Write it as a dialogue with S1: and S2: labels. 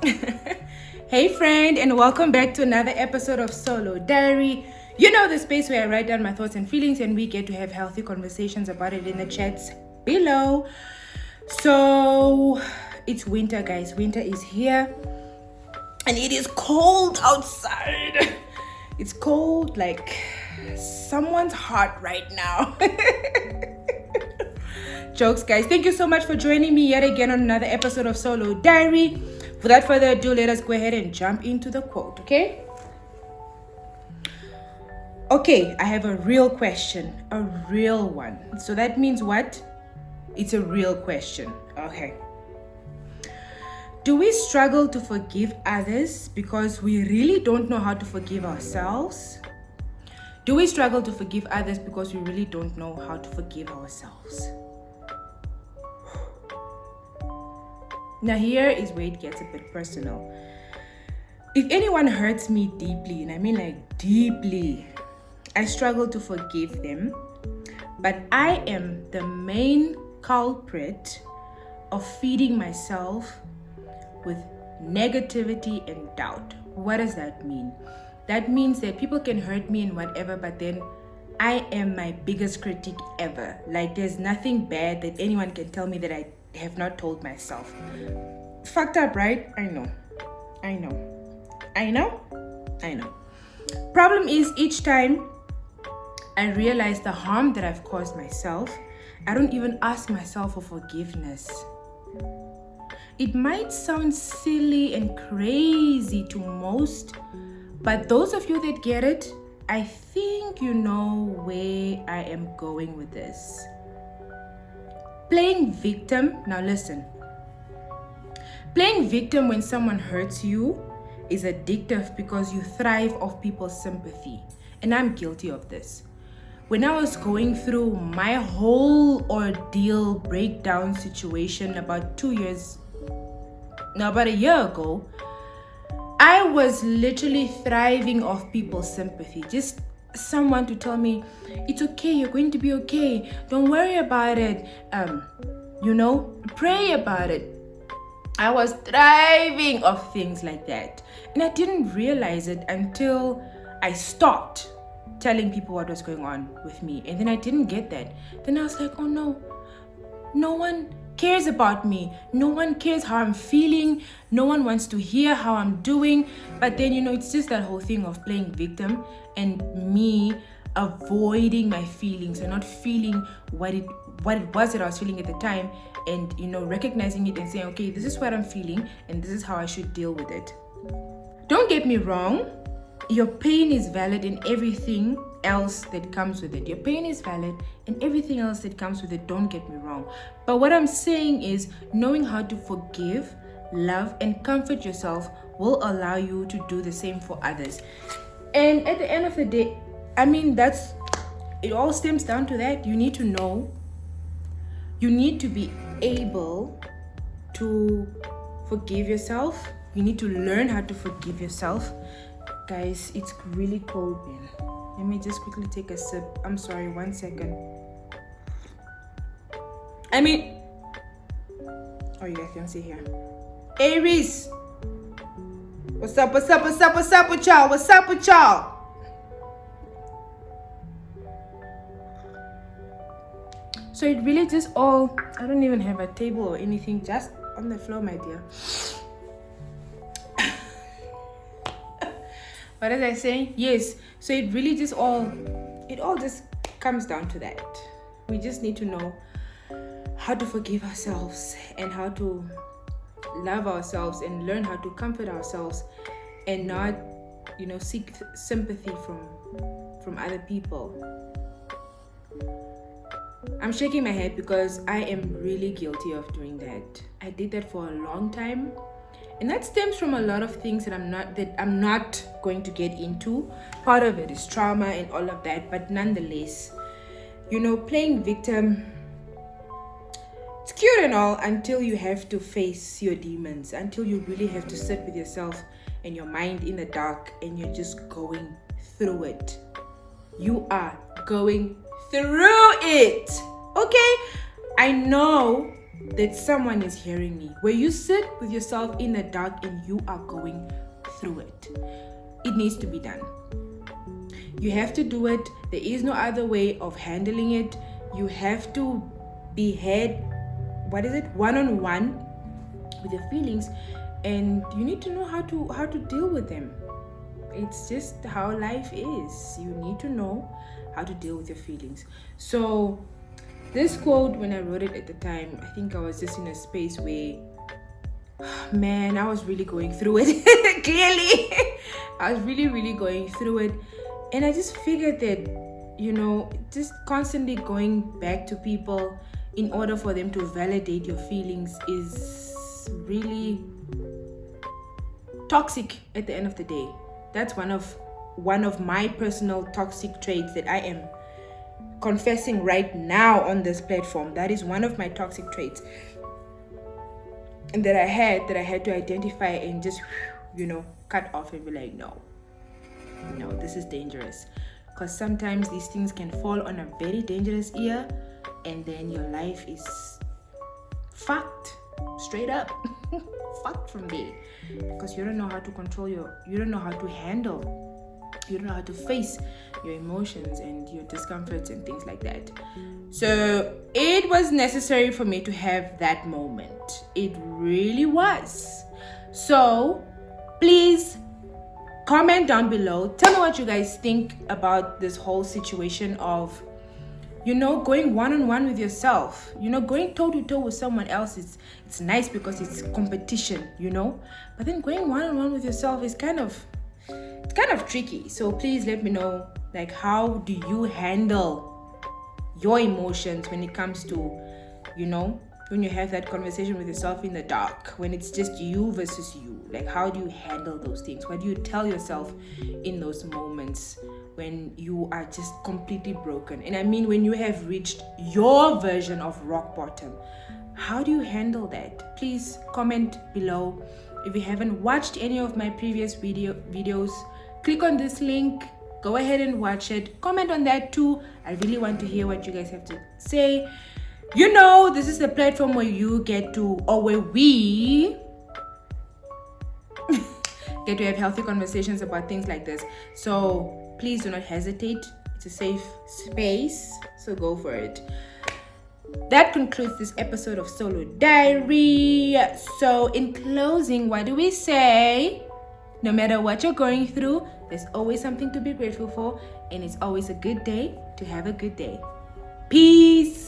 S1: Hey friend, and welcome back to another episode of Solodiary. You know, the space where I write down my thoughts and feelings and we get to have healthy conversations about it in the chats below. So it's winter, guys. Winter is here and it is cold outside. It's cold like someone's heart right now. Jokes, guys. Thank you so much for joining me yet again on another episode of Solodiary. Without further ado, let us go ahead and jump into the quote, okay? Okay, I have a real question, a real one. So that means what? It's a real question. Okay. Do we struggle to forgive others because we really don't know how to forgive ourselves? Do we struggle to forgive others because we really don't know how to forgive ourselves? Now here is where it gets a bit personal. If anyone hurts me deeply, and I mean like deeply, I struggle to forgive them, but I am the main culprit of feeding myself with negativity and doubt. What does that mean? That means that people can hurt me and whatever, but then I am my biggest critic ever. Like there's nothing bad that anyone can tell me that I have not told myself. Fucked up, right? I know. Problem is, each time I realize the harm that I've caused myself, I don't even ask myself for forgiveness. It might sound silly and crazy to most, but those of you that get it, I think you know where I am going with this. Playing victim, now listen. Playing victim when someone hurts you is addictive because you thrive off people's sympathy. And I'm guilty of this. When I was going through my whole ordeal breakdown situation about a year ago, I was literally thriving off people's sympathy. Just someone to tell me, it's okay, you're going to be okay, don't worry about it, pray about it. I was thriving off things like that, and I didn't realize it until I stopped telling people what was going on with me. And then I didn't get that. Then I was like, oh no one cares about me, no one cares how I'm feeling, no one wants to hear how I'm doing. But then it's just that whole thing of playing victim and me avoiding my feelings and not feeling what it was that I was feeling at the time, and recognizing it and saying, okay, this is what I'm feeling and this is how I should deal with it. Don't get me wrong, your pain is valid in everything else that comes with it. Your pain is valid and everything else that comes with it, don't get me wrong. But what I'm saying is, knowing how to forgive, love, and comfort yourself will allow you to do the same for others. And at the end of the day, it all stems down to that. You need to know, you need to be able to forgive yourself. You need to learn how to forgive yourself. Guys, it's really cold, man. Let me just quickly take a sip. I'm sorry, 1 second. Oh, you guys can see here. Aries! What's up with y'all? What's up with y'all? So it really just all, I don't even have a table or anything, just on the floor, my dear. What was I saying? Yes. So it really just all just comes down to that. We just need to know how to forgive ourselves and how to love ourselves and learn how to comfort ourselves and not, seek sympathy from other people. I'm shaking my head because I am really guilty of doing that. I did that for a long time. And that stems from a lot of things that I'm not going to get into. Part of it is trauma and all of that, but nonetheless, playing victim, it's cute and all until you have to face your demons, until you really have to sit with yourself and your mind in the dark and you're just going through it. You are going through it. Okay? I know that someone is hearing me, where you sit with yourself in the dark and you are going through it. It needs to be done. You have to do it. There is no other way of handling it. You have to be one-on-one with your feelings, and you need to know how to deal with them. It's just how life is. You need to know how to deal with your feelings. So this quote, when I wrote it at the time, I think I was just in a space where, man, I was really going through it. Clearly, I was really going through it. And I just figured that, just constantly going back to people in order for them to validate your feelings is really toxic at the end of the day. That's one of my personal toxic traits that I am confessing right now on this platform. That is one of my toxic traits, and that I had to identify and just cut off and be like, no, this is dangerous. Because sometimes these things can fall on a very dangerous ear, and then your life is fucked straight up. Fucked from there, because you don't know how to control you don't know how to handle, you don't know how to face your emotions and your discomforts and things like that. So it was necessary for me to have that moment. It really was. So please comment down below. Tell me what you guys think about this whole situation of going one-on-one with yourself. Going toe-to-toe with someone else, it's nice because it's competition, but then going one-on-one with yourself is kind of tricky. So please let me know, like, how do you handle your emotions when it comes to, when you have that conversation with yourself in the dark, when it's just you versus you. Like, how do you handle those things? What do you tell yourself in those moments when you are just completely broken? And I mean, when you have reached your version of rock bottom, how do you handle that? Please comment below. If you haven't watched any of my previous videos, click on this link, go ahead and watch it. Comment on that too. I really want to hear what you guys have to say. This is the platform where you get to, or where we get to have healthy conversations about things like this. So please do not hesitate. It's a safe space, so go for it. That concludes this episode of Solodiary. So in closing, what do we say? No matter what you're going through, there's always something to be grateful for, and it's always a good day to have a good day. Peace.